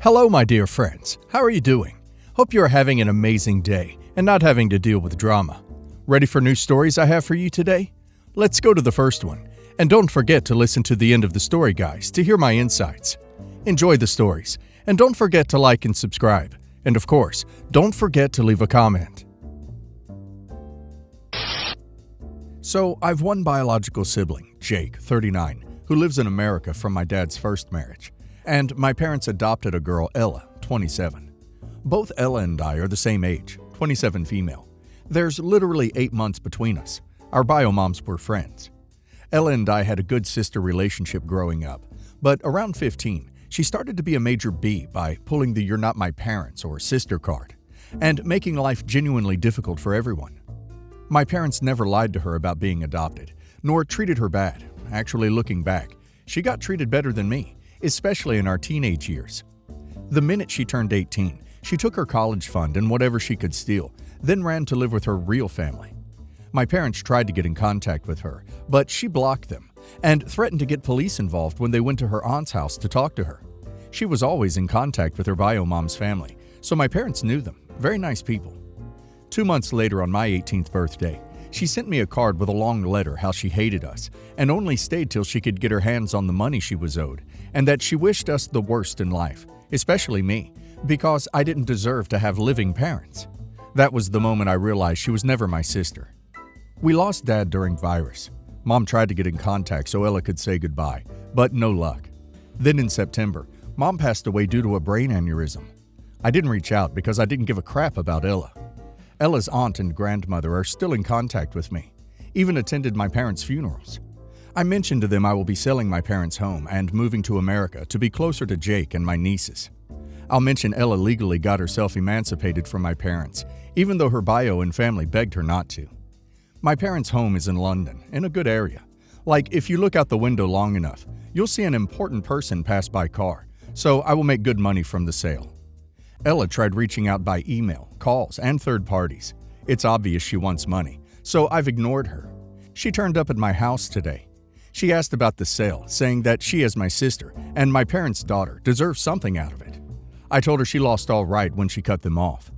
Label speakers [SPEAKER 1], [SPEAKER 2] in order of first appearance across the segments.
[SPEAKER 1] Hello, my dear friends. How are you doing? Hope you are having an amazing day and not having to deal with drama. Ready for new stories I have for you today? Let's go to the first one. And don't forget to listen to the end of the story, guys, to hear my insights. Enjoy the stories. And don't forget to like and subscribe. And of course, don't forget to leave a comment. So, I've one biological sibling, Jake, 39, who lives in America from my dad's first marriage. And my parents adopted a girl, Ella, 27. Both Ella and I are the same age, 27 female. There's literally 8 months between us. Our bio moms were friends. Ella and I had a good sister relationship growing up, but around 15, she started to be a major B by pulling the "you're not my parents" or sister card, and making life genuinely difficult for everyone. My parents never lied to her about being adopted, nor treated her bad. Actually, looking back, she got treated better than me, especially in our teenage years. The minute she turned 18, she took her college fund and whatever she could steal, then ran to live with her real family. My parents tried to get in contact with her, but she blocked them and threatened to get police involved when they went to her aunt's house to talk to her. She was always in contact with her bio mom's family, so my parents knew them. Very nice people. 2 months later, on my 18th birthday, she sent me a card with a long letter how she hated us and only stayed till she could get her hands on the money she was owed, and that she wished us the worst in life, especially me, because I didn't deserve to have living parents. That was the moment I realized she was never my sister. We lost Dad during virus. Mom tried to get in contact so Ella could say goodbye, but no luck. Then in September, Mom passed away due to a brain aneurysm. I didn't reach out because I didn't give a crap about Ella. Ella's aunt and grandmother are still in contact with me, even attended my parents' funerals. I mentioned to them I will be selling my parents' home and moving to America to be closer to Jake and my nieces. I'll mention Ella legally got herself emancipated from my parents, even though her bio and family begged her not to. My parents' home is in London, in a good area. Like, if you look out the window long enough, you'll see an important person pass by car, so I will make good money from the sale. Ella tried reaching out by email, calls, and third parties. It's obvious she wants money, so I've ignored her. She turned up at my house today. She asked about the sale, saying that she, as my sister and my parents' daughter, deserves something out of it. I told her she lost all right when she cut them off.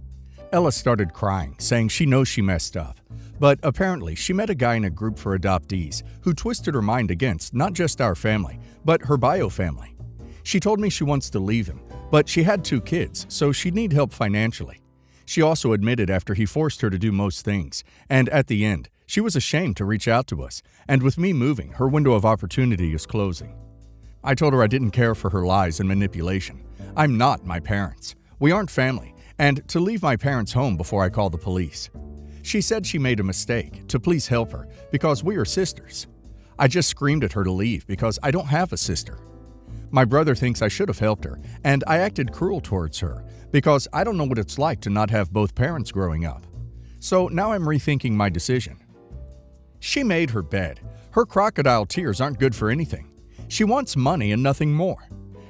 [SPEAKER 1] Ella started crying, saying she knows she messed up. But apparently, she met a guy in a group for adoptees who twisted her mind against not just our family, but her bio family. She told me she wants to leave him, but she had 2 kids, so she'd need help financially. She also admitted after he forced her to do most things, and at the end, she was ashamed to reach out to us, and with me moving, her window of opportunity is closing. I told her I didn't care for her lies and manipulation. I'm not my parents. We aren't family, and to leave my parents' home before I call the police. She said she made a mistake, to please help her, because we are sisters. I just screamed at her to leave because I don't have a sister. My brother thinks I should have helped her, and I acted cruel towards her because I don't know what it's like to not have both parents growing up. So now I'm rethinking my decision. She made her bed. Her crocodile tears aren't good for anything. She wants money and nothing more.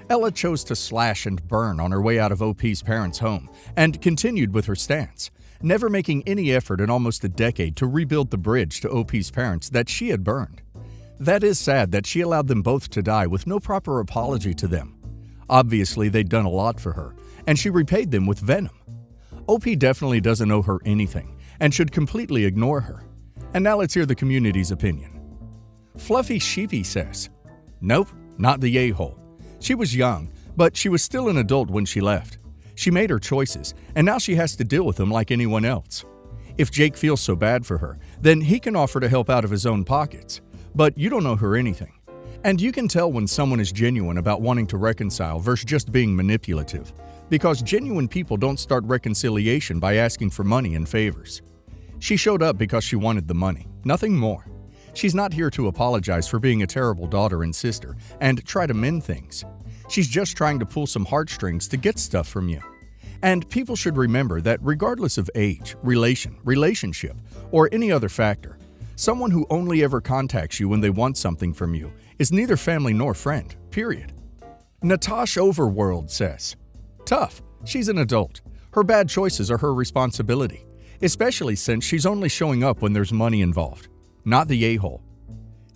[SPEAKER 1] Ella chose to slash and burn on her way out of OP's parents' home and continued with her stance, never making any effort in almost a decade to rebuild the bridge to OP's parents that she had burned. That is sad that she allowed them both to die with no proper apology to them. Obviously, they'd done a lot for her, and she repaid them with venom. OP definitely doesn't owe her anything and should completely ignore her. And now let's hear the community's opinion. Fluffy Sheepy says, "Nope, not the a-hole. She was young, but she was still an adult when she left. She made her choices, and now she has to deal with them like anyone else. If Jake feels so bad for her, then he can offer to help out of his own pockets. But you don't owe her anything. And you can tell when someone is genuine about wanting to reconcile versus just being manipulative, because genuine people don't start reconciliation by asking for money and favors. She showed up because she wanted the money, nothing more. She's not here to apologize for being a terrible daughter and sister and try to mend things. She's just trying to pull some heartstrings to get stuff from you. And people should remember that regardless of age, relationship, or any other factor, someone who only ever contacts you when they want something from you is neither family nor friend, period." Natasha Overworld says, "Tough. She's an adult. Her bad choices are her responsibility, especially since she's only showing up when there's money involved. Not the a-hole."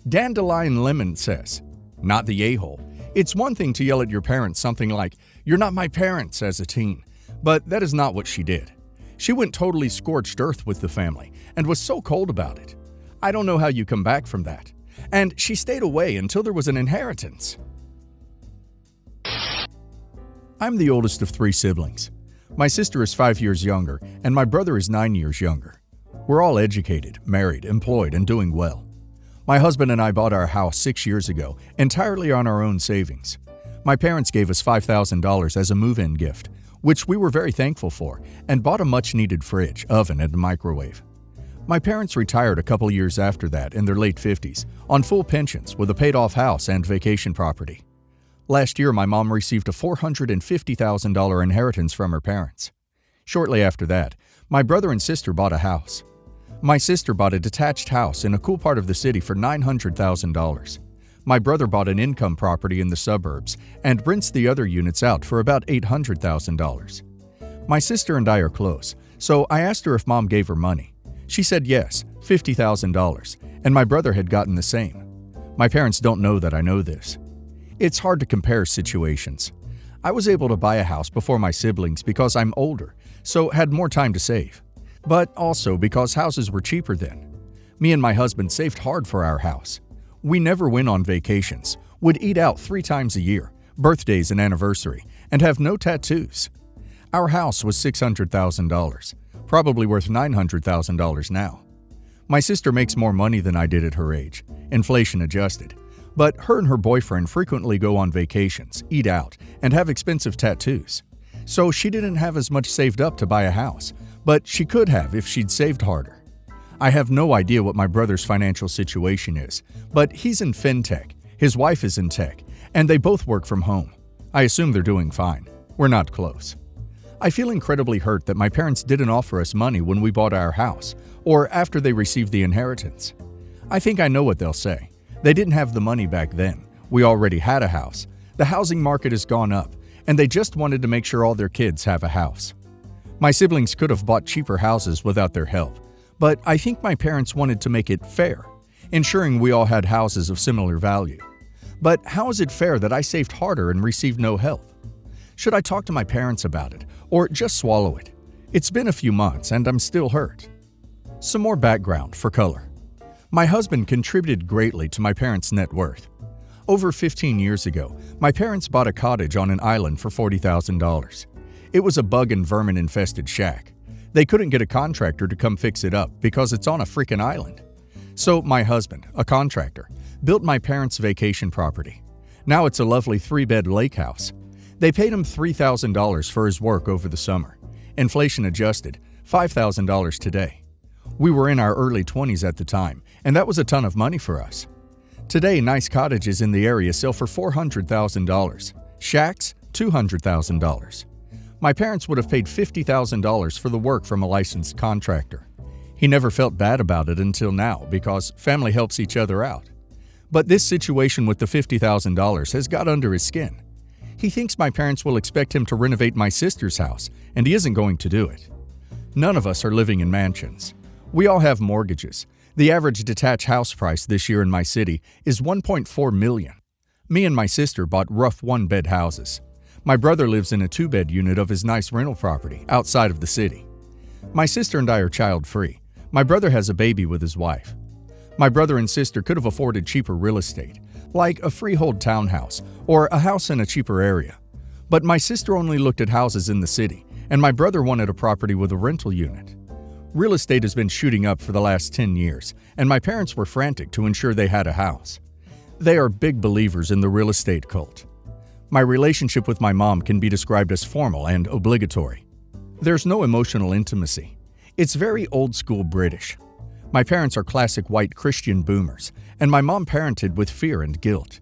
[SPEAKER 1] Dandelion Lemon says, "Not the a-hole. It's one thing to yell at your parents something like, "You're not my parents," as a teen, but that is not what she did. She went totally scorched earth with the family and was so cold about it. I don't know how you come back from that. And she stayed away until there was an inheritance. I'm the oldest of 3 siblings. My sister is 5 years younger, and my brother is 9 years younger. We're all educated, married, employed, and doing well. My husband and I bought our house 6 years ago, entirely on our own savings. My parents gave us $5,000 as a move-in gift, which we were very thankful for, and bought a much-needed fridge, oven, and microwave. My parents retired a couple years after that in their late 50s, on full pensions with a paid-off house and vacation property. Last year, my mom received a $450,000 inheritance from her parents. Shortly after that, my brother and sister bought a house. My sister bought a detached house in a cool part of the city for $900,000. My brother bought an income property in the suburbs and rents the other units out for about $800,000. My sister and I are close, so I asked her if Mom gave her money. She said yes, $50,000, and my brother had gotten the same. My parents don't know that I know this. It's hard to compare situations. I was able to buy a house before my siblings because I'm older, so had more time to save. But also because houses were cheaper then. Me and my husband saved hard for our house. We never went on vacations, would eat out 3 times a year, birthdays and anniversary, and have no tattoos. Our house was $600,000, probably worth $900,000 now. My sister makes more money than I did at her age, inflation adjusted, but her and her boyfriend frequently go on vacations, eat out, and have expensive tattoos. So she didn't have as much saved up to buy a house, but she could have if she'd saved harder. I have no idea what my brother's financial situation is, but he's in fintech, his wife is in tech, and they both work from home. I assume they're doing fine. We're not close. I feel incredibly hurt that my parents didn't offer us money when we bought our house, or after they received the inheritance. I think I know what they'll say. They didn't have the money back then. We already had a house. The housing market has gone up, and they just wanted to make sure all their kids have a house. My siblings could have bought cheaper houses without their help, but I think my parents wanted to make it fair, ensuring we all had houses of similar value. But how is it fair that I saved harder and received no help? Should I talk to my parents about it, or just swallow it? It's been a few months and I'm still hurt. Some more background for color. My husband contributed greatly to my parents' net worth. Over 15 years ago, my parents bought a cottage on an island for $40,000. It was a bug and vermin-infested shack. They couldn't get a contractor to come fix it up because it's on a freaking island. So my husband, a contractor, built my parents' vacation property. Now it's a lovely 3-bed lake house. They paid him $3,000 for his work over the summer. Inflation adjusted, $5,000 today. We were in our early 20s at the time, and that was a ton of money for us. Today, nice cottages in the area sell for $400,000. Shacks, $200,000. My parents would have paid $50,000 for the work from a licensed contractor. He never felt bad about it until now because family helps each other out. But this situation with the $50,000 has got under his skin. He thinks my parents will expect him to renovate my sister's house, and he isn't going to do it. None of us are living in mansions. We all have mortgages. The average detached house price this year in my city is $1.4 million. Me and my sister bought rough 1-bed houses. My brother lives in a 2-bed unit of his nice rental property outside of the city. My sister and I are child-free. My brother has a baby with his wife. My brother and sister could have afforded cheaper real estate, like a freehold townhouse or a house in a cheaper area. But my sister only looked at houses in the city, and my brother wanted a property with a rental unit. Real estate has been shooting up for the last 10 years, and my parents were frantic to ensure they had a house. They are big believers in the real estate cult. My relationship with my mom can be described as formal and obligatory. There's no emotional intimacy. It's very old-school British. My parents are classic white Christian boomers, and my mom parented with fear and guilt.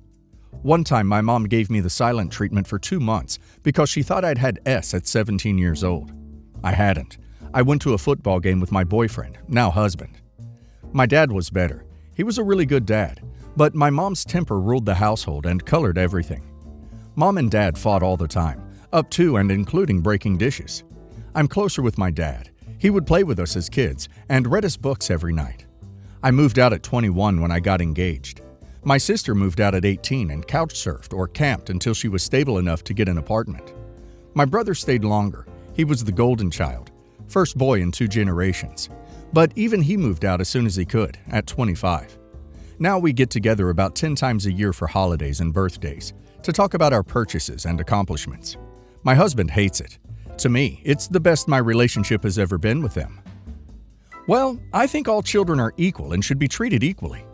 [SPEAKER 1] One time, my mom gave me the silent treatment for 2 months because she thought I'd had S at 17 years old. I hadn't. I went to a football game with my boyfriend, now husband. My dad was better. He was a really good dad, but my mom's temper ruled the household and colored everything. Mom and Dad fought all the time, up to and including breaking dishes. I'm closer with my dad. He would play with us as kids and read us books every night. I moved out at 21 when I got engaged. My sister moved out at 18 and couch surfed or camped until she was stable enough to get an apartment. My brother stayed longer. He was the golden child, first boy in 2 generations. But even he moved out as soon as he could, at 25. Now we get together about 10 times a year for holidays and birthdays to talk about our purchases and accomplishments. My husband hates it. To me, it's the best my relationship has ever been with them. Well, I think all children are equal and should be treated equally.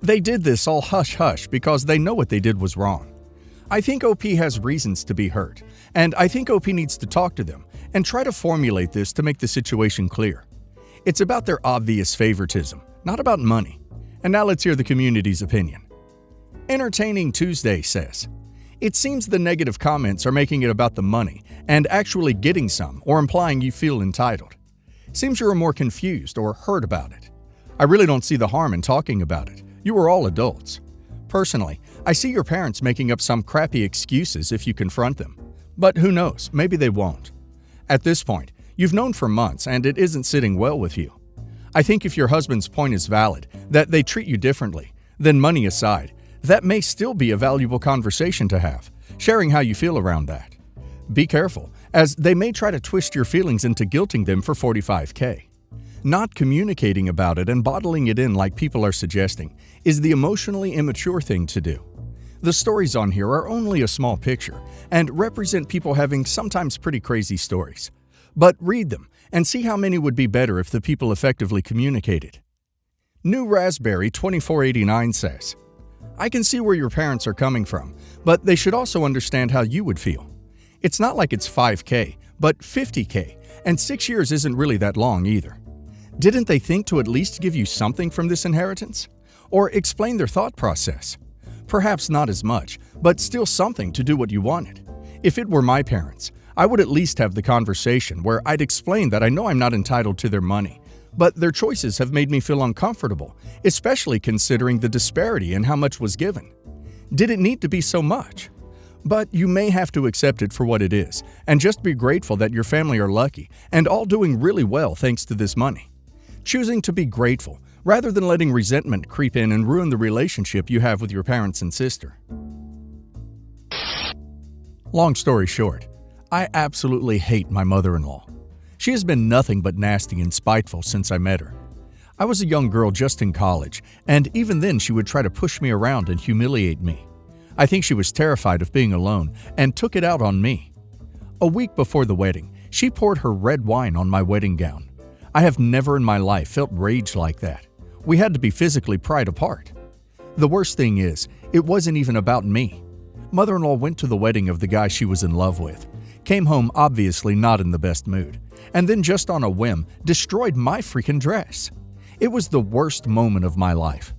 [SPEAKER 1] They did this all hush-hush because they know what they did was wrong. I think OP has reasons to be hurt, and I think OP needs to talk to them and try to formulate this to make the situation clear. It's about their obvious favoritism, not about money. And now let's hear the community's opinion. Entertaining Tuesday says, "It seems the negative comments are making it about the money and actually getting some or implying you feel entitled. Seems you're more confused or hurt about it. I really don't see the harm in talking about it. You are all adults. Personally, I see your parents making up some crappy excuses if you confront them. But who knows, maybe they won't. At this point, you've known for months and it isn't sitting well with you. I think if your husband's point is valid, that they treat you differently, then money aside, that may still be a valuable conversation to have, sharing how you feel around that. Be careful, as they may try to twist your feelings into guilting them for $45K. Not communicating about it and bottling it in like people are suggesting is the emotionally immature thing to do. The stories on here are only a small picture and represent people having sometimes pretty crazy stories. But read them and see how many would be better if the people effectively communicated. New Raspberry 2489 says, "I can see where your parents are coming from, but they should also understand how you would feel. It's not like it's 5K, but 50K, and 6 years isn't really that long either. Didn't they think to at least give you something from this inheritance? Or explain their thought process? Perhaps not as much, but still something to do what you wanted. If it were my parents, I would at least have the conversation where I'd explain that I know I'm not entitled to their money, but their choices have made me feel uncomfortable, especially considering the disparity in how much was given. Did it need to be so much? But you may have to accept it for what it is, and just be grateful that your family are lucky and all doing really well thanks to this money. Choosing to be grateful, rather than letting resentment creep in and ruin the relationship you have with your parents and sister." Long story short, I absolutely hate my mother-in-law. She has been nothing but nasty and spiteful since I met her. I was a young girl just in college, and even then she would try to push me around and humiliate me. I think she was terrified of being alone and took it out on me. A week before the wedding, she poured her red wine on my wedding gown. I have never in my life felt rage like that. We had to be physically pried apart. The worst thing is, it wasn't even about me. Mother-in-law went to the wedding of the guy she was in love with, came home obviously not in the best mood, and then just on a whim, destroyed my freaking dress. It was the worst moment of my life.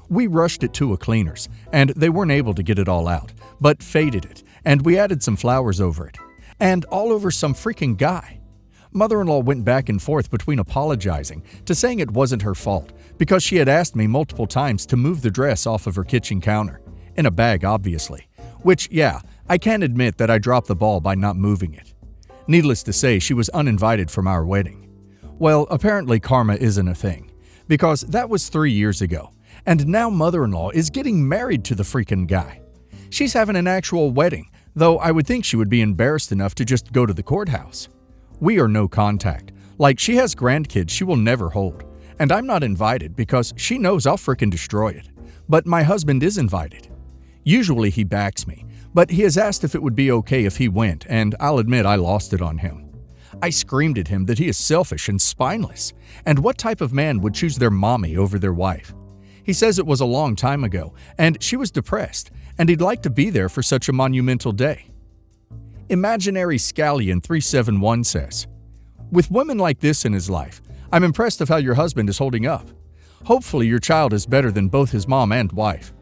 [SPEAKER 1] We rushed it to a cleaner's, and they weren't able to get it all out, but faded it, and we added some flowers over it. And all over some freaking guy. Mother-in-law went back and forth between apologizing to saying it wasn't her fault because she had asked me multiple times to move the dress off of her kitchen counter, in a bag obviously, which, yeah, I can admit that I dropped the ball by not moving it. Needless to say, she was uninvited from our wedding. Well, apparently karma isn't a thing, because that was 3 years ago, and now mother-in-law is getting married to the freaking guy. She's having an actual wedding, though I would think she would be embarrassed enough to just go to the courthouse. We are no contact. Like, she has grandkids she will never hold, and I'm not invited because she knows I'll frickin' destroy it. But my husband is invited. Usually he backs me, but he has asked if it would be okay if he went, and I'll admit I lost it on him. I screamed at him that he is selfish and spineless, and what type of man would choose their mommy over their wife? He says it was a long time ago, and she was depressed, and he'd like to be there for such a monumental day. Imaginary Scallion 371 says, "With women like this in his life, I'm impressed of how your husband is holding up. Hopefully your child is better than both his mom and wife."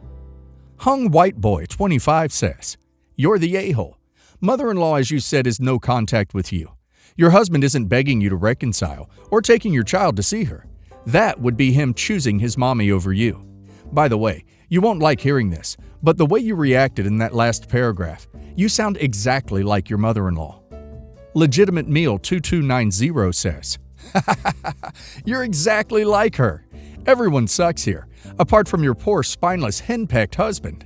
[SPEAKER 1] Hung White Boy 25 says, "You're the a-hole. Mother-in-law, as you said, is no contact with you. Your husband isn't begging you to reconcile or taking your child to see her. That would be him choosing his mommy over you. By the way, you won't like hearing this, but the way you reacted in that last paragraph, you sound exactly like your mother-in-law." Legitimate Meal 2290 says, "You're exactly like her. Everyone sucks here, apart from your poor, spineless, henpecked husband.